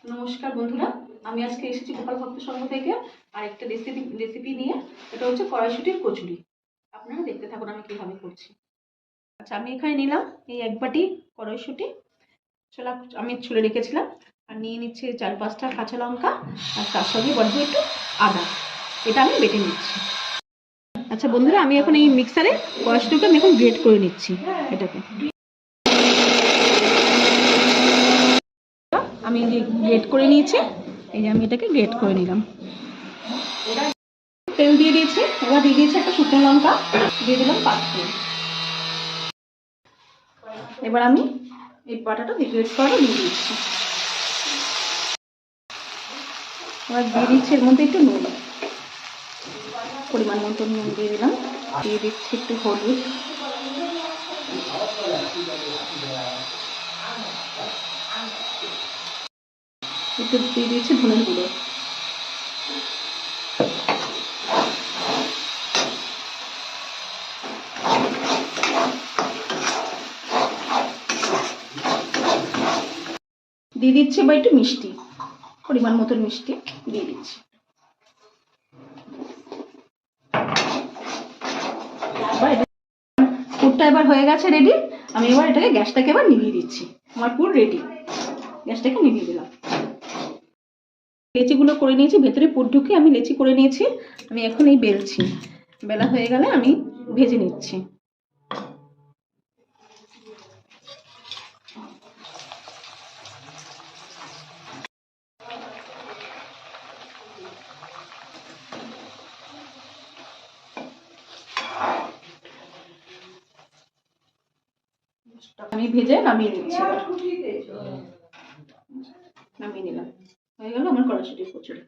নমস্কার বন্ধুরা, আমি আজকে এসেছি গোপাল ভক্ত সংঘ থেকে আরেকটা রেসিপি নিয়ে। এটা হচ্ছে কড়াইশুঁটির কচুরি। আপনারা দেখতে থাকুন আমি কিভাবে করছি। আচ্ছা, আমি এখানে নিলাম এই 1 বাটি কড়াইশুঁটি। ছোলা আমি ছুলে রেখেছিলাম। আর নিয়ে নিচ্ছি 4-5টা কাঁচা লঙ্কা, আর তার সঙ্গে বড্ড একটু আদা। এটা আমি বেটে নিচ্ছি। আচ্ছা বন্ধুরা, আমি এখন এই মিক্সারে কড়াইশুঁটিকে আমি এখন গ্রেট করে নিচ্ছি। এটাকে আমি গ্রেট করে নিয়েছি। এই যে আমি এটাকে গ্রেট করে নিলাম। তেল দিয়ে দিয়েছি। এবার দিয়ে দিয়েছি একটা শুকনো লঙ্কা, দিয়ে দিলাম 5 ফোড়ন। এবার আমি এই বাটাটা গ্রেট করাটা দিয়ে দিচ্ছি। এবার দিয়ে দিচ্ছি এর মধ্যে একটু নুন, পরিমাণ মতো নুন দিয়ে দিলাম। দিয়ে দিচ্ছি একটু হলুদ, একটু দিয়ে দিচ্ছি ধনের গুঁড়ো, দিয়ে দিচ্ছি এবার একটু মিষ্টি, পরিমাণ মতন মিষ্টি দিয়ে দিচ্ছি। পুরটা এবার হয়ে গেছে রেডি। আমি এবার এটাকে গ্যাসটাকে এবার নিভিয়ে দিচ্ছি। আমার পুর রেডি। গ্যাসটাকে নিভিয়ে দিলাম। লেচিগুলো করে নিয়েছি, ভেতরে পুর ঢুকে আমি লেচি করে নিয়েছি। আমি এখন এই বেলছি। বেলা হয়ে গেলে আমি ভেজে নিচ্ছি। আমি ভেজে নামিয়ে নিচ্ছি। নামিয়ে নিলাম। হয়ে গেল আমার কড়াইশুঁটির কচুরি।